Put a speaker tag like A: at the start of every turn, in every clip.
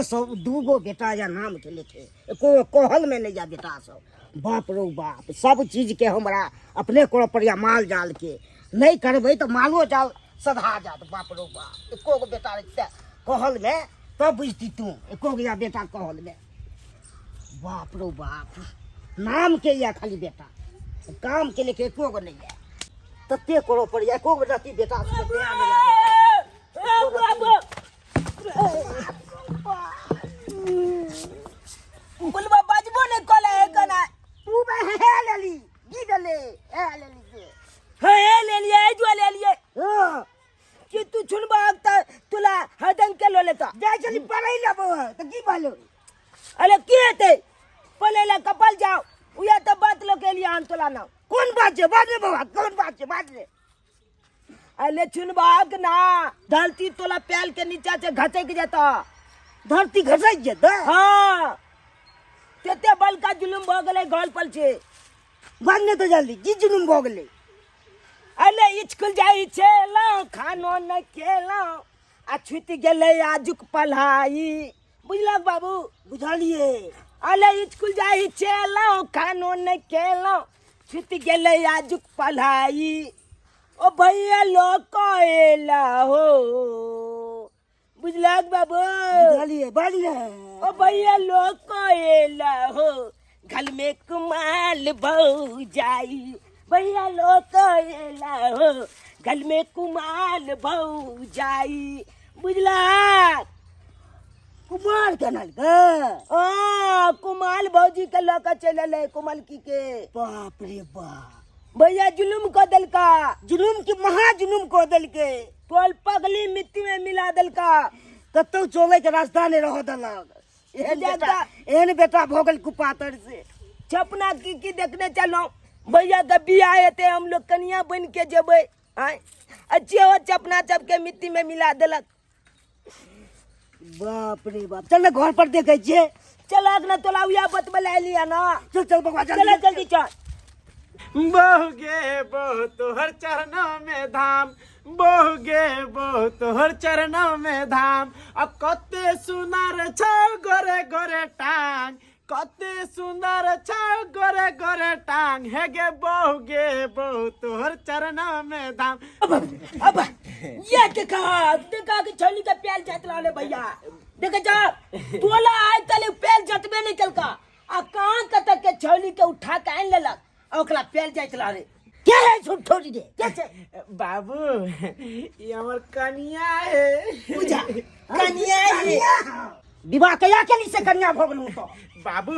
A: दूगो बेटा या नाम के लेके एको कहल में नहीं जा बेटा सब। बाप रो बाप, सब चीज के हमरा अपने को पड़िया माल जाल के नहीं करबे तो मालो जाल सधा जात। बाप रो बाप, एको गो बेटा कहल में तब बुझती तू, एको गो बेटा कहल में। बाप रो बाप, नाम के या खाली बेटा, काम के लेके एको गो नहीं है। तत्ते करो पड़िया एको गो रहती बेटा
B: बुलवा बाजबो ने कले कना
A: तू बे हे लेली गिडले हे लेली से
B: हे ले लिए जो ले लिए
A: हां
B: कि तू छुनबा त तुला हदन के लो लेता
A: जा चली पढ़ाई लेबो त की बालो।
B: अरे के ते पले ला कपल जाओ उया त बात लो के लिए हम तुला ना
A: कौन बात है बाद में बाबा, कौन बात है बाद में।
B: अले छुनबाग ना धरती तोला पैल के नीचा से घसक जाता।
A: धरती घसक जाता।
B: हां तेते बल का जुलुम भ गेले गल पल छे
A: मानने तो जल्दी जी जुलुम भ गेले।
B: अले स्कूल जाई छेला खानो न केला आ छुटी गेले आजुक पढ़ाई बुझलक बाबू।
A: बुझलिए।
B: अले स्कूल जाई छेला खानो न केला छुटी गेले आजुक पढ़ाई। ओ भैया लोग कहेला हो बुझलक बाबू।
A: बुझलिए बढ़िया।
B: ओ भैया लोग कहेला हो घर में कुमाल बहु जाई। भैया लोग कहेला हो घर में कुमाल बहु जाई बुझलक।
A: कुमार के नल के
B: कुमाल भौजी के लौका चले कुमाल की के।
A: बाप रे बाप,
B: भैया जुलुम को दिल का,
A: जुलुम की महा जुलुम को दिल के।
B: तोल पगली मिट्टी में मिला दिल का।
A: कतो चोले के रास्ता नहीं रहो दलग। एहन बेटा भोगल कुपातर से
B: छपना की देखने चलो भैया का बियाह आते हम लोग कनिया बन के जेबे अच्छे हो चपना चप के मिट्टी में मिला दिलक।
A: बाप रे बाप, चल ना घर पर देखे छे।
B: चल ना तोला उया बतबला लिया ना।
A: चल चल बकवा
B: चल जल्दी चल।
C: बहुगे बहु तोहर चरणों में धाम, बहुगे बहु तोहर चरणों में धाम। अब कते सुंदर छौ गोरे गोरे टांग, कते सुंदर छौ गोरे गोरे टांग। हे गे बहुगे बहु तोहर चरणों में धाम।
B: अब ये देखा कि छोली का प्याल जतला ले भैया देखा जा तोला आज तले प्याल जतबे नहीं कल का आ कान कत के छोली के उठा के आन लेलक ओकला प्याल जतला रे।
A: क्या है झूठ छोड़ी दे
B: कैसे
C: बाबू ये हमर कनिया है।
B: पूजा कनिया है।
A: विवाह कया के लिए से कन्या भोगलू तो
C: बाबू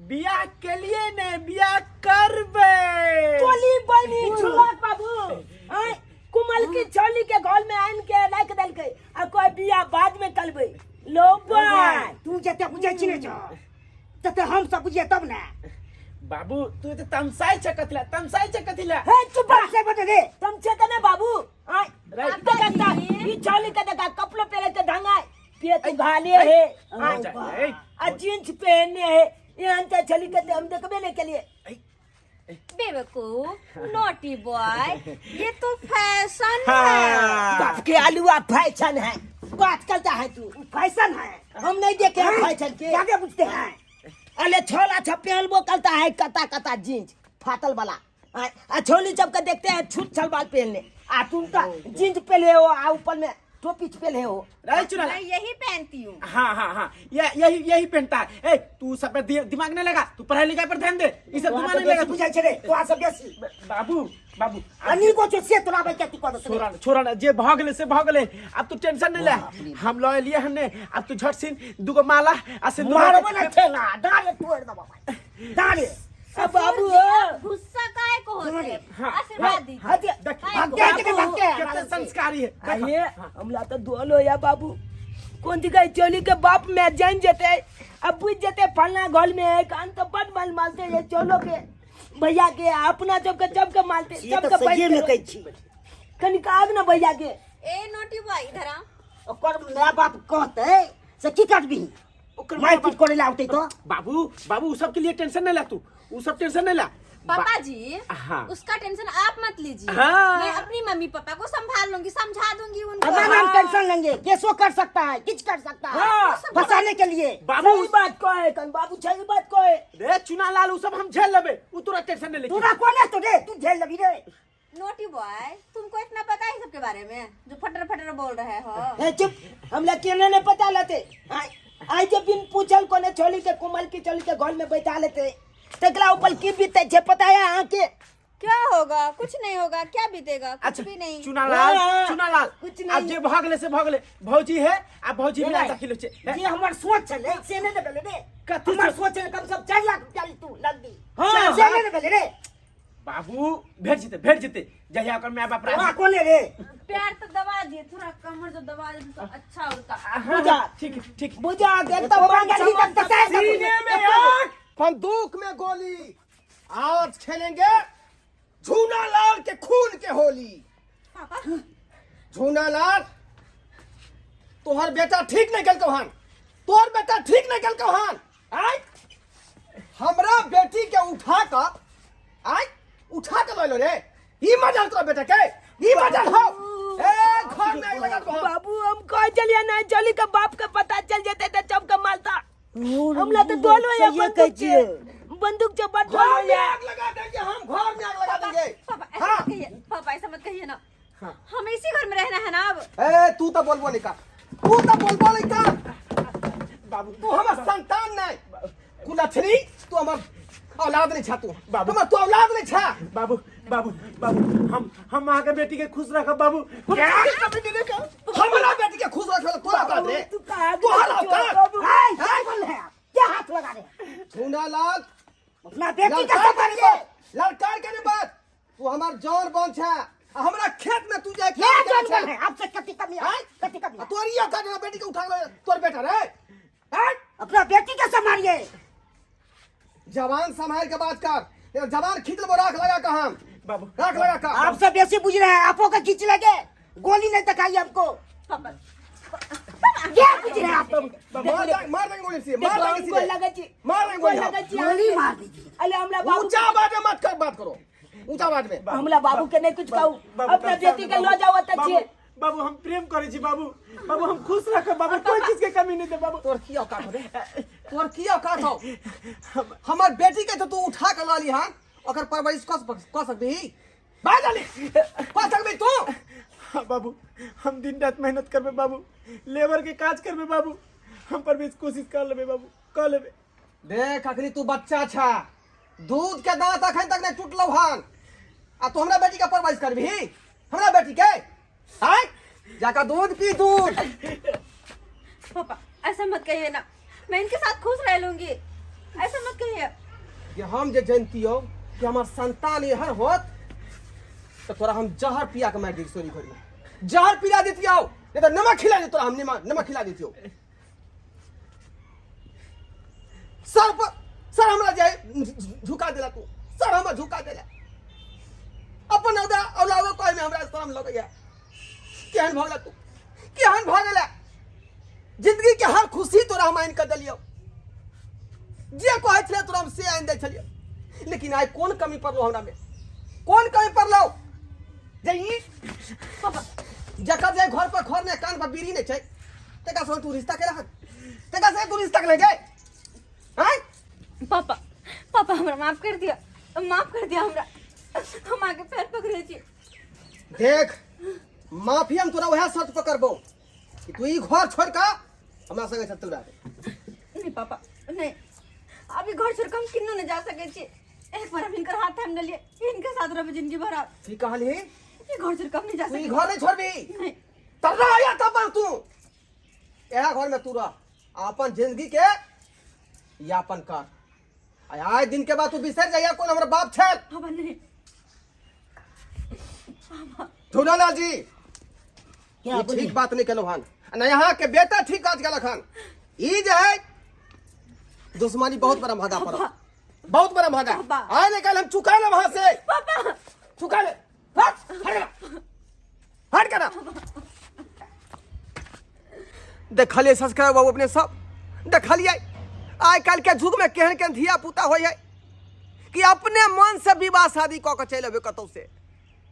C: बियाह के लिए ने बियाह करबे।
B: टोली बनी छुलक बाबू आय कुमल की छोली के घर में आन के रख दल के आ कोई बियाह बाद में करबे। लो बा
A: तू जते बुझे छिने छ तते हम सब बुझे तब ना।
C: बाबू तू तो तमसाई चकतिला
B: हे चुप
A: से बता दे
B: तुम चेतने बाबू आय देखता ये छोली का देखा कपड़े पहले के ढंगाए पे तू घाले है आ जींस पहने है यहाँ ते छोली के हम देखबे नहीं के लिए।
D: बेवकूफ नॉटी बॉय, ये तो फैशन
B: बाप के आलूआ फैशन है। बात करता है तू
A: फैशन है।
B: हम नहीं देखे हैं फैशन के।
A: क्या बुझते हैं।
B: अरे छोला छपेल वो करता है कता कता जींस फाटल वाला आ छोली जब का देखते हैं छूट छलवाल पहनने आ तुम का जींस पहले हो आ ऊपर में टोपी पहले हो।
D: मैं यही पहनती हूँ।
C: हाँ यही पहनता है। ए तू सब पे दिमाग नहीं लगा, तू पढ़ाई लिखाई पर ध्यान दे। इसे दिमाग नहीं लगा
A: बुझाई छे रे तो आ सब बेसी
C: बाबू बाबू
A: अनी को जो से तोरा बे के को
C: छोरा जे भागले से भागले। अब तू टेंशन नहीं ले, हम लॉय लिए हमने। अब तू झट सिन दुगो माला आ सिंदूर
A: मारबो ना ठेला डाले तोड़ दो बाबा डाले।
B: अब बाबू
D: गुस्सा काहे को होते हैं?
C: हाँ,
D: आशीर्वाद दी।
C: कितने संस्कारी है।
B: ये हमला तो दोलो या बाबू कौन दी गई चोली के बाप में जान जते अब बुझ जते फलना घर में है कान तो बड़ माल मालते ये चोलो के भैया के अपना जब के मालते
A: ये तो सही में कह छी
B: कनिकाग ना भैया के।
D: ए नोटी बॉय इधर आ।
A: ओकर मां बाप कहते से की काटबी मैं कुछ करे लाउते तो
C: बाबू बाबू उ सब के लिए टेंशन नहीं ला तू, उ सब टेंशन नहीं ला।
D: पापा जी
C: हाँ।
D: उसका टेंशन आप मत लीजिए।
C: हाँ।
D: मैं अपनी मम्मी पापा को संभाल लूंगी, समझा दूंगी उनको।
A: अगर हम टेंशन लेंगे केसो कर सकता है, किच कर सकता है
B: हाँ।
A: फंसाने के लिए।
C: बाबू
B: सही बात को है कन बाबू, सही बात को है।
C: रे चुना लाल उ सब हम झेल लेबे, उ तोरा टेंशन नहीं ले।
A: तू ना कौन है तुझे, तू झेल लगी रे।
D: नोटी बॉय, तुमको इतना पता है सबके बारे में जो फटर फटर बोल रहे हो?
B: ए चुप, हम लोग केने ने पता लेते। आई जब बिन पूछल कोने छोली के कोमल की चोली के घर में बैठा लेते, तकला ऊपर की बीते छे पता है आके।
D: क्या होगा? कुछ नहीं होगा। क्या बीतेगा? कुछ
C: अच्छा
D: भी नहीं।
C: चुना लाल,
B: हाँ।
C: चुना लाल
B: कुछ नहीं।
C: अब जे भागले से भागले भौजी है, अब भौजी में आधा किलो छे।
A: ये हमार सोच है, से नहीं देबे रे।
C: कथी
A: हमार
C: सोच?
A: सोच है कम से कम 4 लाख रुपया ली तू नकदी।
B: हाँ।
A: से नहीं देबे रे।
C: बाबू भेज जेते जहिया ओकर माय बाप
A: तोरा
C: राजी।
A: कौन है रे?
D: प्यार तो दबा दिए, थोड़ा कमर जो दबा दे तो अच्छा होता।
B: बुझा
C: ठीक है, ठीक है।
B: बुझा दे तो
A: पागल ही तक तक
C: सीने में आग, बंदूक में गोली। आज खेलेंगे झूना लाल के खून के होली।
D: पापा
C: झूना लाल तोहर बेटा ठीक नहीं गल हन, तोहर बेटा ठीक नहीं गल हन। आय हमरा बेटी के उठा के लो रे। ई मजाल तोरा बेटा के, ई मजाल हो। ए घर में आग लगा दो।
B: बाबू हम कह चलिए ना, चली का बाप का पता चल जाते तो चप का मालता। हमला तो दोनों ये बंदूक से बट
C: घर में आग लगा देंगे हम, घर में आग लगा देंगे।
D: पापा ऐसा मत कहिए, पापा ऐसा मत कहिए ना।
C: हाँ।
D: हमें इसी घर में रहना है ना अब।
C: ए तू तो बोलबो नहीं का, तू तो बोलबो नहीं का। बाबू तू हमर संतान नहीं, कुलछनी तू हमर औलाद नहीं छा। तू बाबू तू औलाद नहीं छा। बाबू बाबू बाबू हम वहां के बेटी के खुश रखब बाबू। क्या हमरा बेटी के खुश रखब तोरा बात रे।
B: तू कहा
C: तू हला
B: बाबू।
A: हाय हाय बोल है क्या हाथ लगा रहे?
C: झूना लाल
A: अपना बेटी का संभालिए।
C: लड़कार के ने बात तू हमार जौन बन छा, हमरा खेत में तू जाए
A: क्या
C: खेत
A: जान है आपसे कति कमी है, कति कमी है।
C: तोरी या का बेटी के उठा ले, तोर बेटा रे। हैं?
A: अपना बेटी का संभालिए।
C: जवान संभाल के बात कर, जवान खींच लो राख लगा का हम बाबू, राख लगा का।
A: आपसे बेसी बुझ रहे हैं, आपो का खींच लगे गोली नहीं दिखाई हमको।
D: पापा
A: क्या बुझ रहे हैं आप?
C: मार देंगे गोली से, मार देंगे
B: हमको
C: सीधे।
B: लगा छी,
C: मार देंगे गोली
B: लगा
C: हम।
B: छी
A: गोली मार दीजिए।
B: अरे हमला बाबू,
C: ऊंचा आवाज में मत कर, बात करो ऊंचा आवाज में।
B: हमला बाबू के नहीं कुछ कहू, अपना बेटी के लो जाओ तछे।
C: बाबू हम प्रेम करे छी बाबू, बाबू हम खुश रखे बाबू, कोई चीज के कमी नहीं दे बाबू। तोर की औकात हो रे, तोर की औकात हो? हमर बेटी के तो तू उठा के लाली हां, ओकर परवरिश क सकबी? बाय जाली क सकबी तू? हां बाबू हम दिन रात मेहनत करबे बाबू, लेबर के काज करबे बाबू, हम परवरिश कोशिश कर लेबे बाबू, कर लेबे। देख अखनी तू बच्चा छा, दूध के दांत अखन तक नहीं टूटलो हन, आ तू हमरा बेटी के परवरिश करबी? हमरा बेटी के हां जाका दूध पी दूध।
D: पापा ऐसा मत कहिए ना, मैं इनके साथ खुश रह लूंगी। ऐसा मत कहिए।
C: कि हम जे जानती हो कि हमार संतान एहन होत तो तोरा हम जहर पिया के मार दी। सोरी घर में जहर पिला देती हो, नहीं तो नमक खिला देती, तोरा हम नमक खिला देती हो। सर पर सर हमरा जाए झुका देला तू, सर हमरा झुका देला। अपन औलादो कोई में हमरा शर्म लगैया। केहन भगला तू, केहन भगला? जिंदगी के हर खुशी तोरा हम आइन कर दिलियो, जे कहै छले तोरा हम से आइन दै छलियो। लेकिन आइ कोन कमी पड़लो हमरा में, कोन कमी पड़लो? जे ई
D: पापा
C: जकर जे घर पर खर ने कान पर बीड़ी ने छै, तेका संग तू रिश्ता केला? तेका से तू रिश्ता केले गए? हैं?
D: पापा पापा हमरा माफ कर दिया, माफ कर दिया हमरा। हम आगे पैर पकड़े छी।
C: देख माफी हम तोरा वह शर्त पर करबो कि तू ई घर छोड़ का हमरा संगे चल रहा है।
D: नहीं पापा नहीं, अभी घर छोड़ के हम किन्नो न जा सके छी। एक बार हम इनकर हाथ थाम ले लिए, इनके साथ रह जिंदगी भर। आप
C: की कहली?
D: ये घर छोड़ के हम नहीं जा
C: तू ई
D: सके।
C: घर नहीं छोड़बी?
D: नहीं
C: तब आया तब तू यह घर में तू रह, अपन जिंदगी के यापन कर। आए दिन के बाद तू बिसर जाइया कौन हमरा बाप छल।
D: पापा नहीं।
C: झूलालाल जी
A: क्या
C: ये
A: बोलिए?
C: ठीक बात नहीं कहलो हन, न यहाँ के बेटा ठीक काज केलक हन। ई जे है दुश्मनी बहुत बड़ा महंगा पड़ा, बहुत बड़ा महंगा।
D: पापा।
C: आए नहीं कल हम चुका ले वहां से,
D: पापा
C: चुका ले। हट करा देखलिए सब्सक्राइब बाबू अपने सब
E: देखलिए आइ काल्हि के युग में केहन केहन धिया पुता हो कि अपने मन से विवाह शादी कऽ के चलि अबे कतौ से।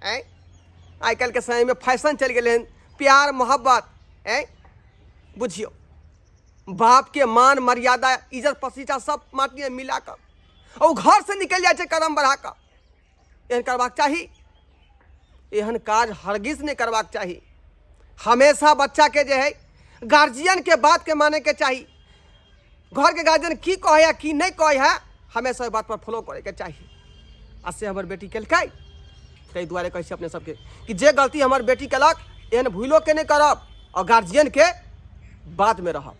E: आइ काल्हि के समय में फैशन चल गए, प्यार मोहब्बत। बुझियो बाप के मान मर्यादा इज्जत प्रतिष्ठा सब माटी में मिला कर और घर से निकल जाए कदम बढ़ा कर। एहन करबाक चाही, एहन काज हरगिज नहीं करबाक चाही। हमेशा बच्चा के जो है गार्जियन के बात के माने के चाही। घर के गार्जियन की कहे या की नहीं कहे है हमेशा इस बात पर फॉलो करे के चाहिए। आज से हमार बेटी कलकै ताहि दुआरे कहै छी अपने सबके कि जे गलती हमार बेटी कलक एहन भूलो के नहीं करब और गार्जियन के बात में रहब।